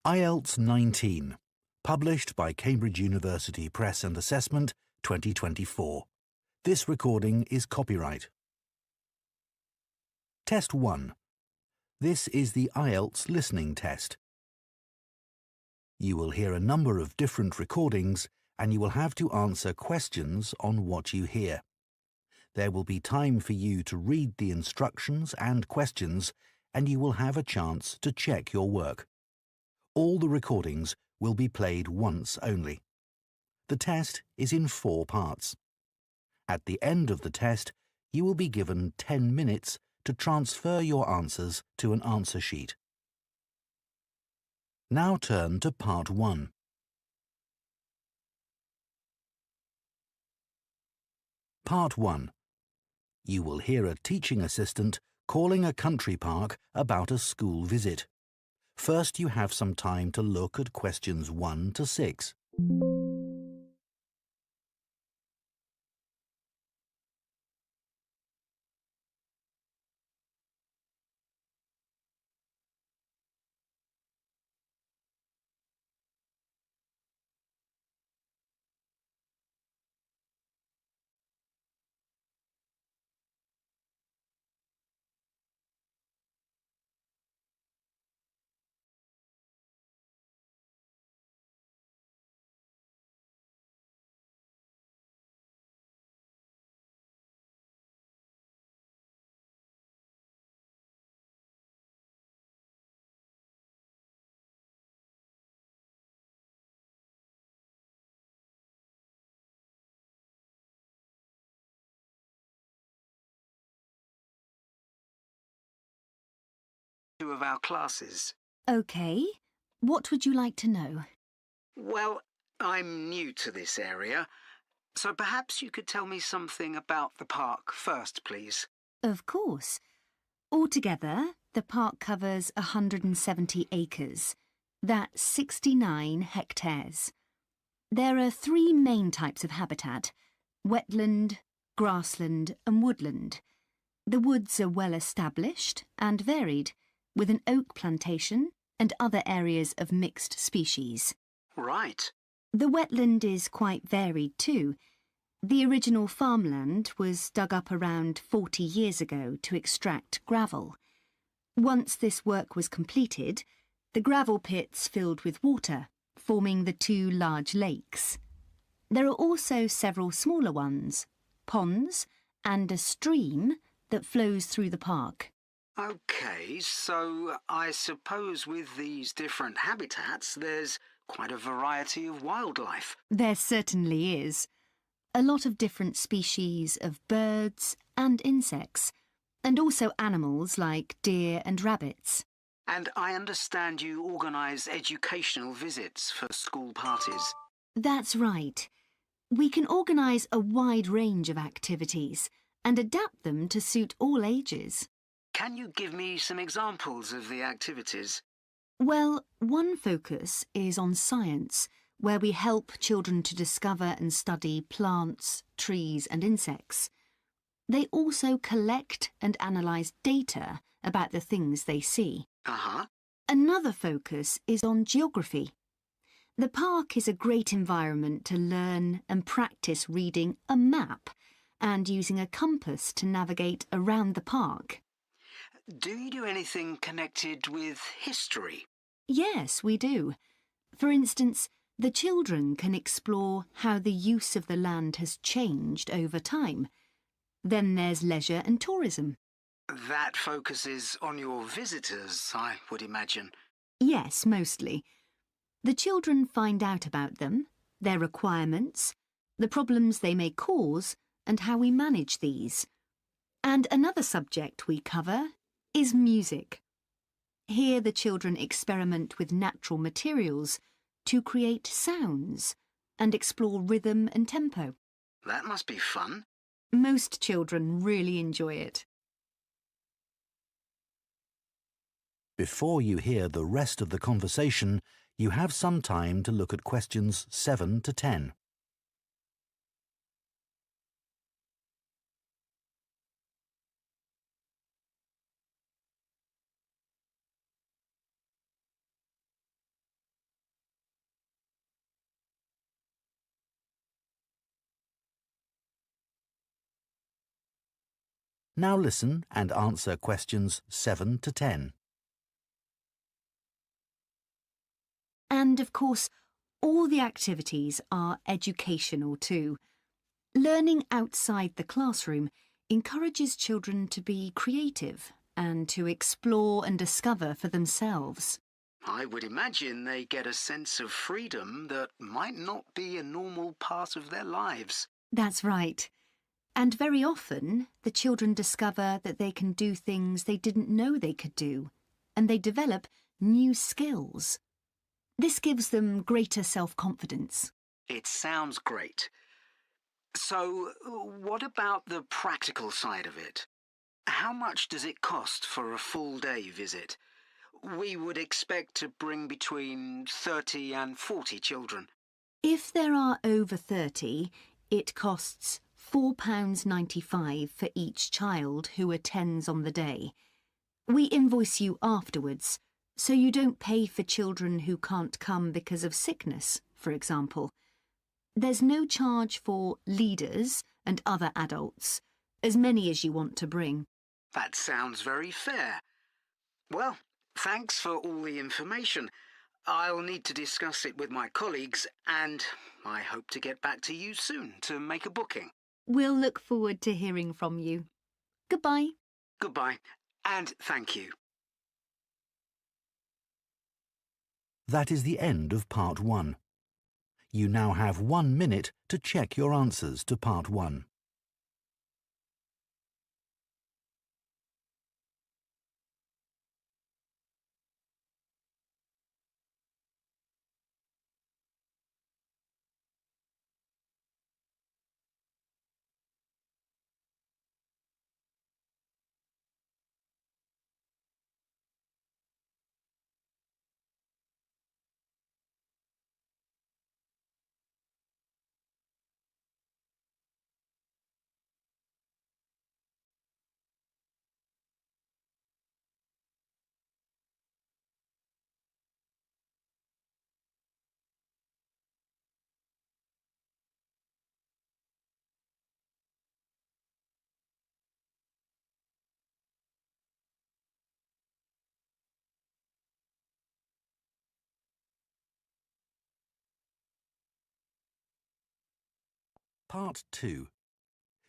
IELTS 19, published by Cambridge University Press and Assessment 2024. This recording is copyright. Test 1. This is the IELTS listening test. You will hear a number of different recordings and you will have to answer questions on what you hear. There will be time for you to read the instructions and questions, and you will have a chance to check your work. All the recordings will be played once only. The test is in 4 parts. At the end of the test, you will be given 10 minutes to transfer your answers to an answer sheet. Now turn to Part 1. Part 1. You will hear a teaching assistant calling a country park about a school visit. First, you have some time to look at questions 1 to 6. Two of our classes. OK. What would you like to know? Well, I'm new to this area, so perhaps you could tell me something about the park first, please. Of course. Altogether, the park covers 170 acres. That's 69 hectares. There are 3 main types of habitat: wetland, grassland and woodland. The woods are well established and varied, with an oak plantation and other areas of mixed species. Right. The wetland is quite varied too. The original farmland was dug up around 40 years ago to extract gravel. Once this work was completed, the gravel pits filled with water, forming the 2 large lakes. There are also several smaller ones, ponds, and a stream that flows through the park. OK, so I suppose with these different habitats, there's quite a variety of wildlife. There certainly is. A lot of different species of birds and insects, and also animals like deer and rabbits. And I understand you organise educational visits for school parties. That's right. We can organise a wide range of activities and adapt them to suit all ages. Can you give me some examples of the activities? Well, one focus is on science, where we help children to discover and study plants, trees and insects. They also collect and analyse data about the things they see. Another focus is on geography. The park is a great environment to learn and practice reading a map and using a compass to navigate around the park. Do you do anything connected with history? Yes, we do. For instance, the children can explore how the use of the land has changed over time. Then there's leisure and tourism. That focuses on your visitors, I would imagine. Yes, mostly. The children find out about them, their requirements, the problems they may cause, and how we manage these. And another subject we cover is music. Here the children experiment with natural materials to create sounds and explore rhythm and tempo. That must be fun. Most children really enjoy it. Before you hear the rest of the conversation, you have some time to look at questions 7 to 10. Now listen and answer questions 7 to 10. And of course, all the activities are educational too. Learning outside the classroom encourages children to be creative and to explore and discover for themselves. I would imagine they get a sense of freedom that might not be a normal part of their lives. That's right. And very often, the children discover that they can do things they didn't know they could do, and they develop new skills. This gives them greater self-confidence. It sounds great. So, what about the practical side of it? How much does it cost for a full-day visit? We would expect to bring between 30 and 40 children. If there are over 30, it costs £4.95 for each child who attends on the day. We invoice you afterwards, so you don't pay for children who can't come because of sickness, for example. There's no charge for leaders and other adults, as many as you want to bring. That sounds very fair. Well, thanks for all the information. I'll need to discuss it with my colleagues, and I hope to get back to you soon to make a booking. We'll look forward to hearing from you. Goodbye. Goodbye, and thank you. That is the end of Part 1. You now have 1 minute to check your answers to Part 1. Part 2.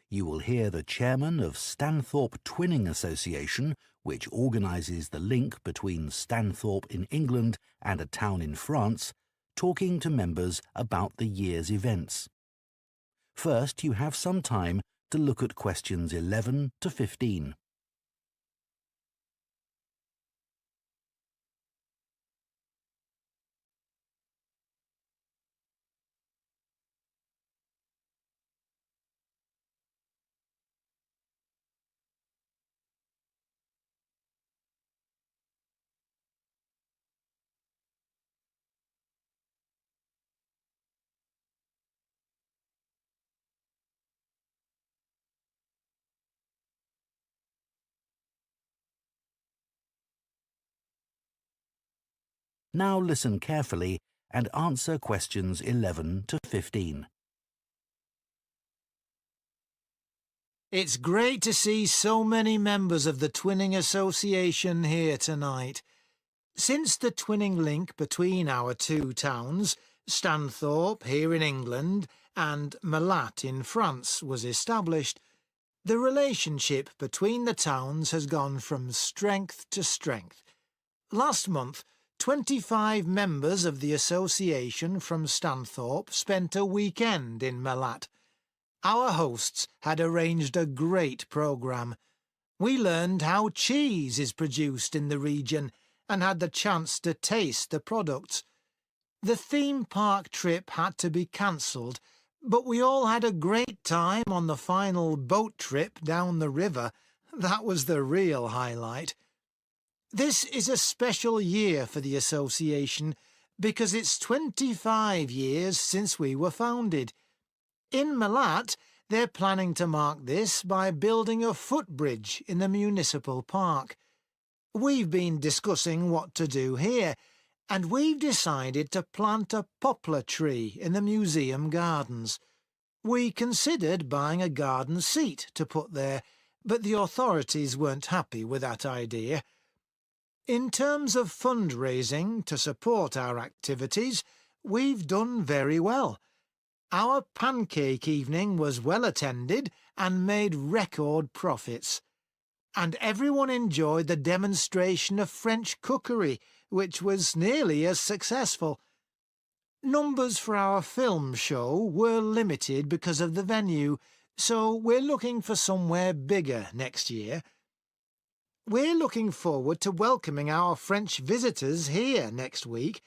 You will hear the chairman of Stanthorpe Twinning Association, which organises the link between Stanthorpe in England and a town in France, talking to members about the year's events. First, you have some time to look at questions 11 to 15. Now listen carefully and answer questions 11 to 15. It's great to see so many members of the Twinning Association here tonight. Since the twinning link between our two towns, Stanthorpe here in England and Malat in France, was established, the relationship between the towns has gone from strength to strength. Last month, 25 members of the association from Stanthorpe spent a weekend in Malat. Our hosts had arranged a great programme. We learned how cheese is produced in the region and had the chance to taste the products. The theme park trip had to be cancelled, but we all had a great time on the final boat trip down the river. That was the real highlight. This is a special year for the association because it's 25 years since we were founded. In Malat, they're planning to mark this by building a footbridge in the municipal park. We've been discussing what to do here, and we've decided to plant a poplar tree in the museum gardens. We considered buying a garden seat to put there, but the authorities weren't happy with that idea. In terms of fundraising to support our activities, we've done very well. Our pancake evening was well attended and made record profits. And everyone enjoyed the demonstration of French cookery, which was nearly as successful. Numbers for our film show were limited because of the venue, so we're looking for somewhere bigger next year. We're looking forward to welcoming our French visitors here next week,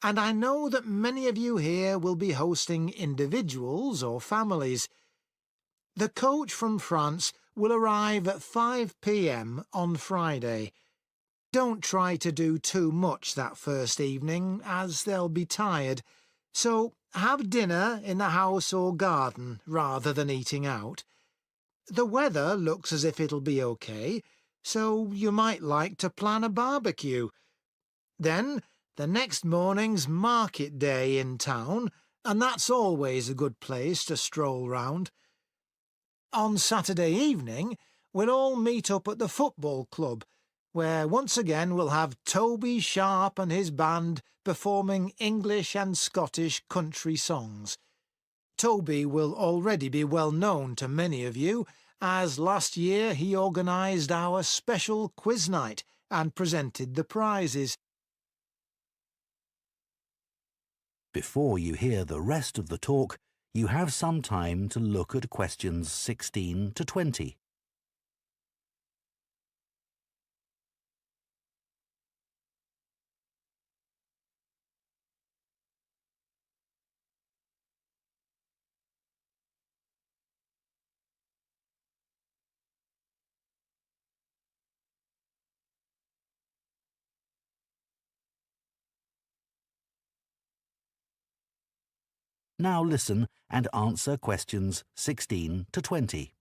and I know that many of you here will be hosting individuals or families. The coach from France will arrive at 5 p.m. on Friday. Don't try to do too much that first evening, as they'll be tired, so have dinner in the house or garden rather than eating out. The weather looks as if it'll be okay, so you might like to plan a barbecue. Then the next morning's market day in town, and that's always a good place to stroll round. On Saturday evening, we'll all meet up at the football club, where once again we'll have Toby Sharp and his band performing English and Scottish country songs. Toby will already be well known to many of you, as last year he organised our special quiz night and presented the prizes. Before you hear the rest of the talk, you have some time to look at questions 16 to 20. Now listen and answer questions 16 to 20.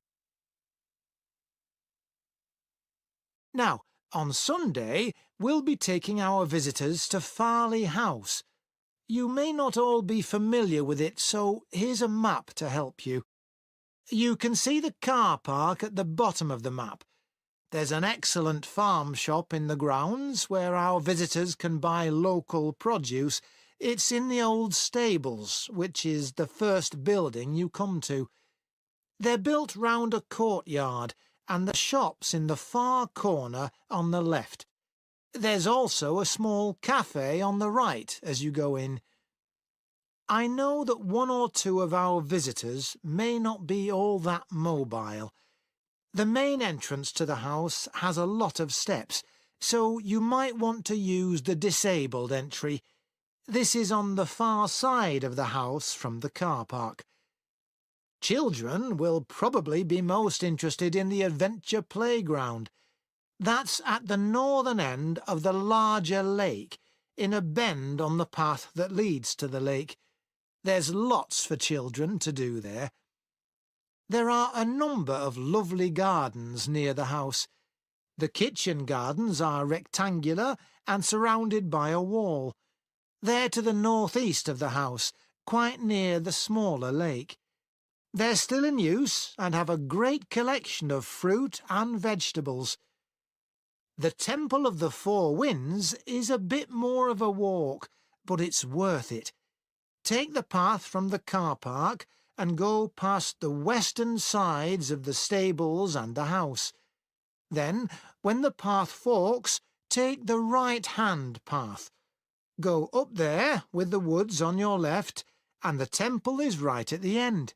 Now, on Sunday, we'll be taking our visitors to Farley House. You may not all be familiar with it, so here's a map to help you. You can see the car park at the bottom of the map. There's an excellent farm shop in the grounds where our visitors can buy local produce. It's in the old stables, which is the first building you come to. They're built round a courtyard, and the shop's in the far corner on the left. There's also a small cafe on the right as you go in. I know that one or two of our visitors may not be all that mobile. The main entrance to the house has a lot of steps, so you might want to use the disabled entry. This is on the far side of the house from the car park. Children will probably be most interested in the adventure playground. That's at the northern end of the larger lake, in a bend on the path that leads to the lake. There's lots for children to do there. There are a number of lovely gardens near the house. The kitchen gardens are rectangular and surrounded by a wall. They're to the northeast of the house, quite near the smaller lake. They're still in use and have a great collection of fruit and vegetables. The Temple of the Four Winds is a bit more of a walk, but it's worth it. Take the path from the car park and go past the western sides of the stables and the house. Then, when the path forks, take the right-hand path. Go up there with the woods on your left, and the temple is right at the end.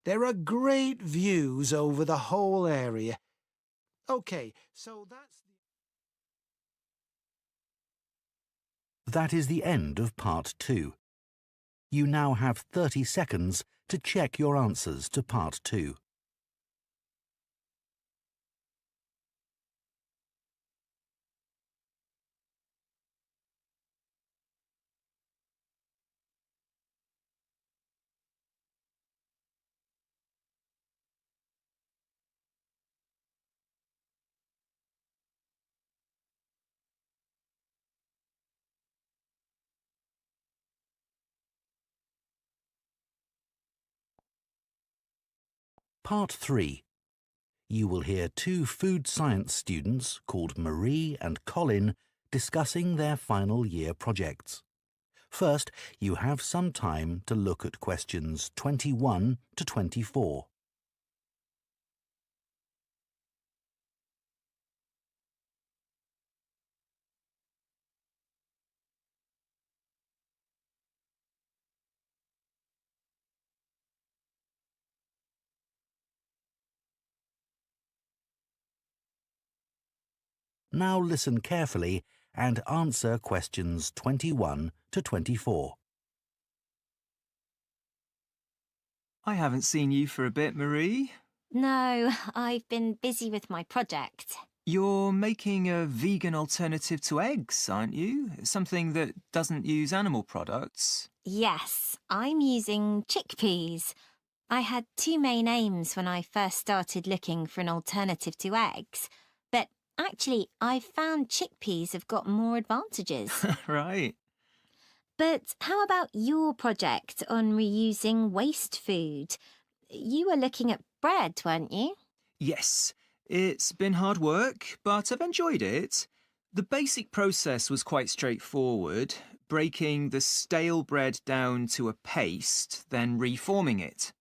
There are great views over the whole area. OK, so That is the end of part 2. You now have 30 seconds to check your answers to part 2. Part 3. You will hear two food science students called Marie and Colin discussing their final year projects. First, you have some time to look at questions 21 to 24. Now listen carefully and answer questions 21 to 24. I haven't seen you for a bit, Marie. No, I've been busy with my project. You're making a vegan alternative to eggs, aren't you? Something that doesn't use animal products. Yes, I'm using chickpeas. I had two main aims when I first started looking for an alternative to eggs, but actually I found chickpeas have got more advantages. Right. But how about your project on reusing waste food? You were looking at bread, weren't you? Yes, it's been hard work, but I've enjoyed it. The basic process was quite straightforward, breaking the stale bread down to a paste, then reforming it.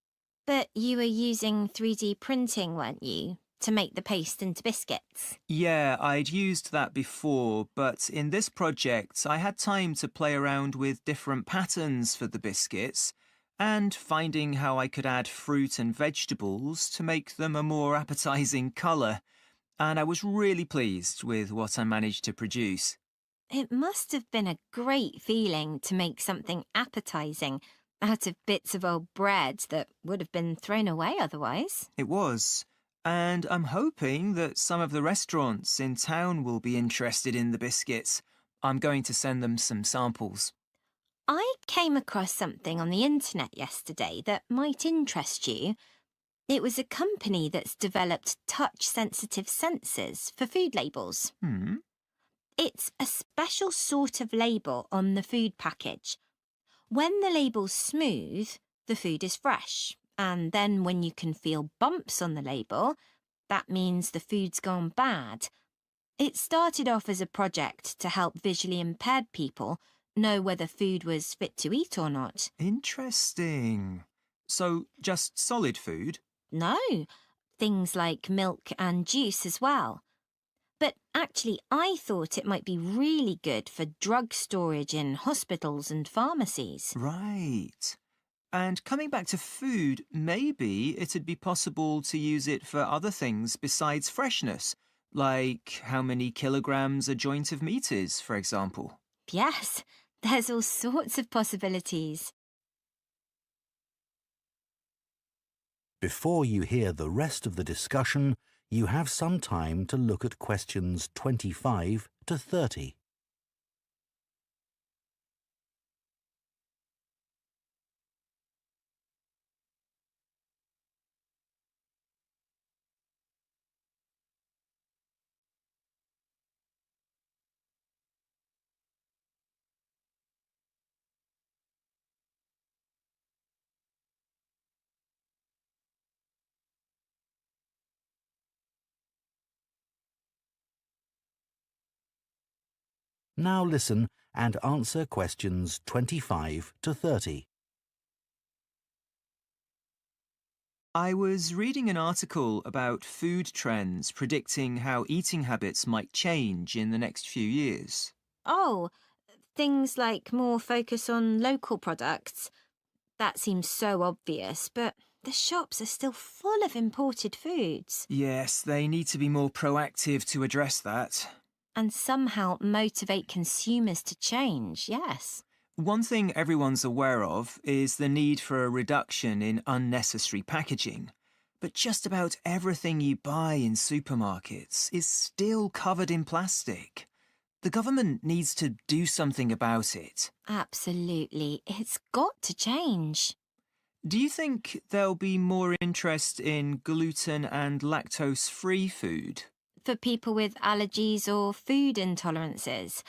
But you were using 3D printing, weren't you, to make the paste into biscuits? Yeah, I'd used that before, but in this project I had time to play around with different patterns for the biscuits and finding how I could add fruit and vegetables to make them a more appetising colour, and I was really pleased with what I managed to produce. It must have been a great feeling to make something appetising out of bits of old bread that would have been thrown away otherwise. It was. And I'm hoping that some of the restaurants in town will be interested in the biscuits. I'm going to send them some samples. I came across something on the internet yesterday that might interest you. It was a company that's developed touch-sensitive sensors for food labels. It's a special sort of label on the food package. When the label's smooth, the food is fresh. And then when you can feel bumps on the label, that means the food's gone bad. It started off as a project to help visually impaired people know whether food was fit to eat or not. Interesting. So, just solid food? No, things like milk and juice as well. But actually, I thought it might be really good for drug storage in hospitals and pharmacies. Right. And coming back to food, maybe it'd be possible to use it for other things besides freshness, like how many kilograms a joint of meat is, for example. Yes, there's all sorts of possibilities. Before you hear the rest of the discussion, you have some time to look at questions 25 to 30. Now listen and answer questions 25 to 30. I was reading an article about food trends predicting how eating habits might change in the next few years. Oh, things like more focus on local products. That seems so obvious, but the shops are still full of imported foods. Yes, they need to be more proactive to address that. And somehow motivate consumers to change, yes. One thing everyone's aware of is the need for a reduction in unnecessary packaging. But just about everything you buy in supermarkets is still covered in plastic. The government needs to do something about it. Absolutely. It's got to change. Do you think there'll be more interest in gluten and lactose-free food? For people with allergies or food intolerances?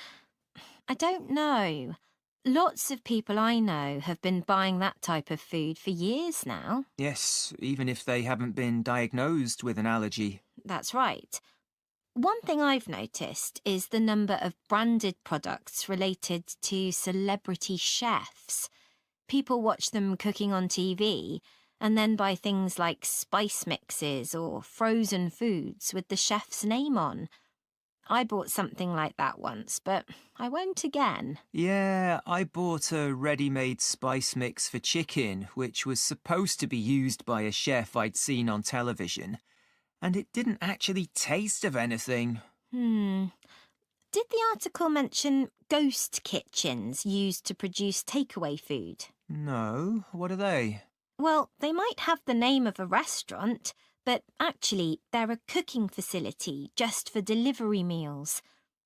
I don't know. Lots of people I know have been buying that type of food for years now. Yes, even if they haven't been diagnosed with an allergy. That's right. One thing I've noticed is the number of branded products related to celebrity chefs. People watch them cooking on TV and then buy things like spice mixes or frozen foods with the chef's name on. I bought something like that once, but I won't again. Yeah, I bought a ready-made spice mix for chicken, which was supposed to be used by a chef I'd seen on television, and it didn't actually taste of anything. Did the article mention ghost kitchens used to produce takeaway food? No, what are they? Well, they might have the name of a restaurant, but actually they're a cooking facility just for delivery meals.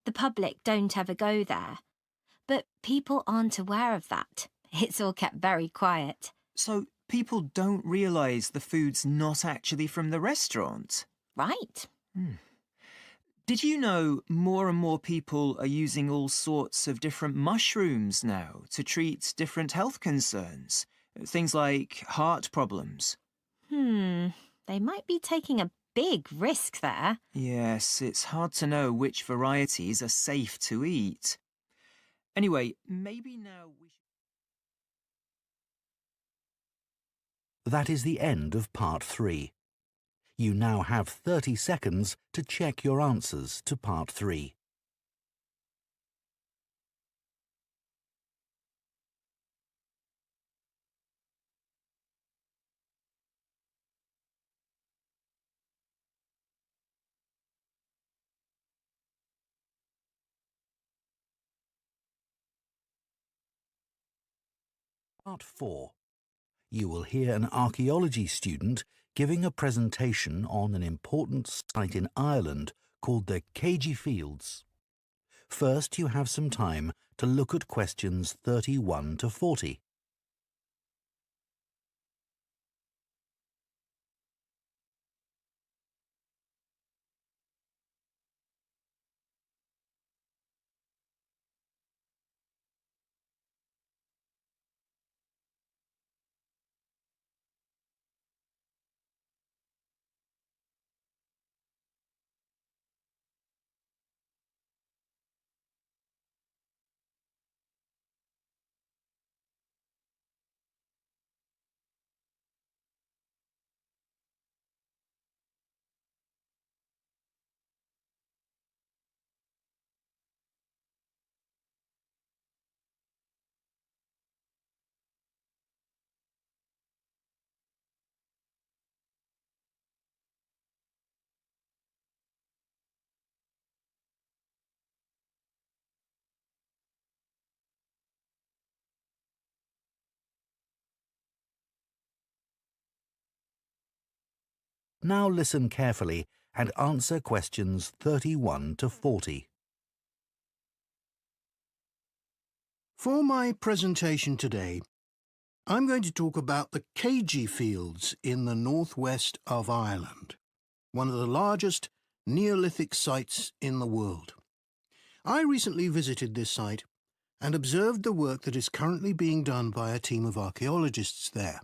The public don't ever go there. But people aren't aware of that. It's all kept very quiet. So people don't realise the food's not actually from the restaurant? Right. Did you know more and more people are using all sorts of different mushrooms now to treat different health concerns? Things like heart problems. They might be taking a big risk there. Yes, it's hard to know which varieties are safe to eat. Anyway, maybe now we should... That is the end of part 3. You now have 30 seconds to check your answers to part 3. Part 4. You will hear an archaeology student giving a presentation on an important site in Ireland called the Cagey Fields. First, you have some time to look at questions 31 to 40. Now listen carefully and answer questions 31 to 40. For my presentation today, I'm going to talk about the Cagey Fields in the northwest of Ireland, one of the largest Neolithic sites in the world. I recently visited this site and observed the work that is currently being done by a team of archaeologists there.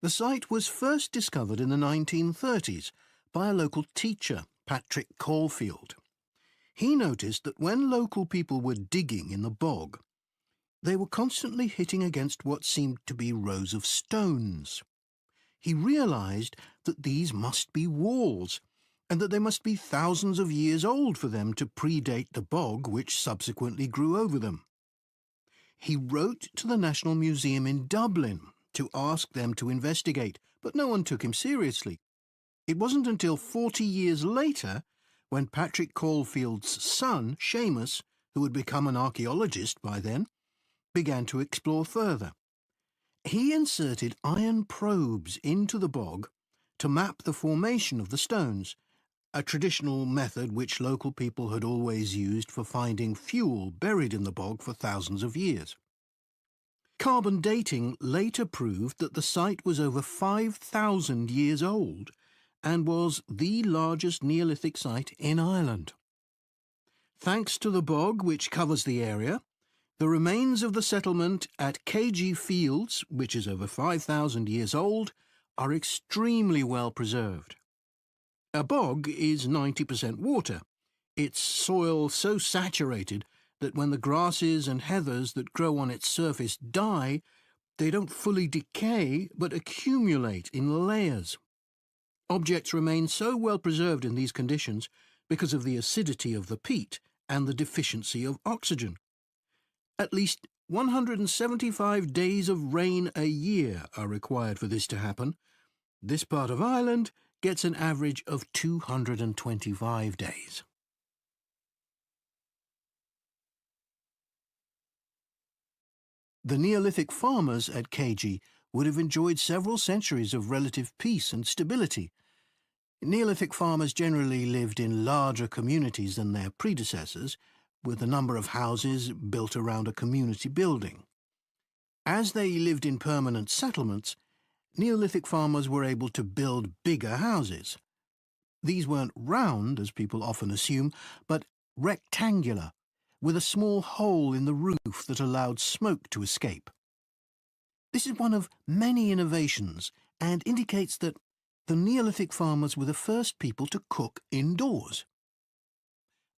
The site was first discovered in the 1930s by a local teacher, Patrick Caulfield. He noticed that when local people were digging in the bog, they were constantly hitting against what seemed to be rows of stones. He realised that these must be walls, and that they must be thousands of years old for them to predate the bog which subsequently grew over them. He wrote to the National Museum in Dublin to ask them to investigate, but no one took him seriously. It wasn't until 40 years later, when Patrick Caulfield's son, Seamus, who had become an archaeologist by then, began to explore further. He inserted iron probes into the bog to map the formation of the stones, a traditional method which local people had always used for finding fuel buried in the bog for thousands of years. Carbon dating later proved that the site was over 5,000 years old and was the largest Neolithic site in Ireland. Thanks to the bog, which covers the area, The remains of the settlement at KG Fields, which is over 5,000 years old, are extremely well preserved. A bog is 90% water, its soil so saturated that when the grasses and heathers that grow on its surface die, they don't fully decay but accumulate in layers. Objects remain so well preserved in these conditions because of the acidity of the peat and the deficiency of oxygen. At least 175 days of rain a year are required for this to happen. This part of Ireland gets an average of 225 days. The Neolithic farmers at KG would have enjoyed several centuries of relative peace and stability. Neolithic farmers generally lived in larger communities than their predecessors, with a number of houses built around a community building. As they lived in permanent settlements, Neolithic farmers were able to build bigger houses. These weren't round, as people often assume, but rectangular, with a small hole in the roof that allowed smoke to escape. This is one of many innovations and indicates that the Neolithic farmers were the first people to cook indoors.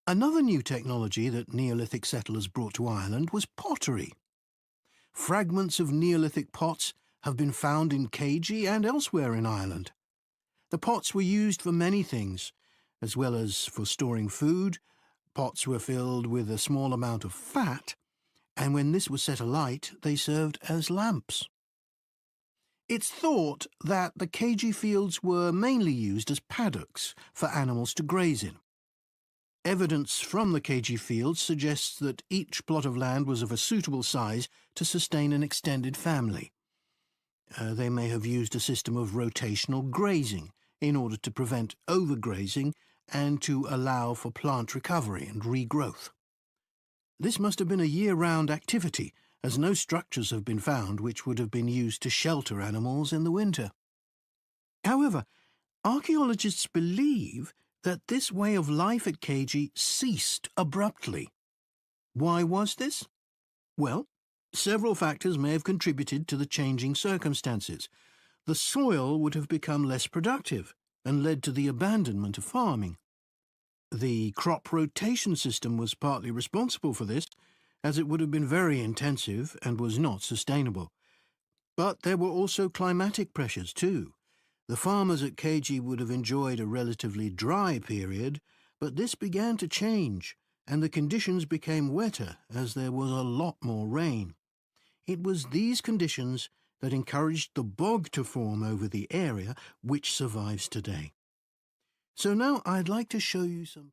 Another new technology that Neolithic settlers brought to Ireland was pottery. Fragments of Neolithic pots have been found in KG and elsewhere in Ireland. The pots were used for many things, as well as for storing food. Pots were filled with a small amount of fat, and when this was set alight, they served as lamps. It's thought that the KG fields were mainly used as paddocks for animals to graze in. Evidence from the KG fields suggests that each plot of land was of a suitable size to sustain an extended family. They may have used a system of rotational grazing in order to prevent overgrazing and to allow for plant recovery and regrowth. This must have been a year-round activity, as no structures have been found which would have been used to shelter animals in the winter. However, archaeologists believe that this way of life at KG ceased abruptly. Why was this? Well, several factors may have contributed to the changing circumstances. The soil would have become less productive and led to the abandonment of farming. The crop rotation system was partly responsible for this, as it would have been very intensive and was not sustainable. But there were also climatic pressures too. The farmers at KG would have enjoyed a relatively dry period, but this began to change, and the conditions became wetter as there was a lot more rain. It was these conditions that encouraged the bog to form over the area, which survives today. So now I'd like to show you some...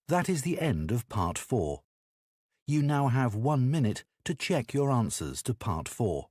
That is the end of Part 4. You now have 1 minute to check your answers to Part 4.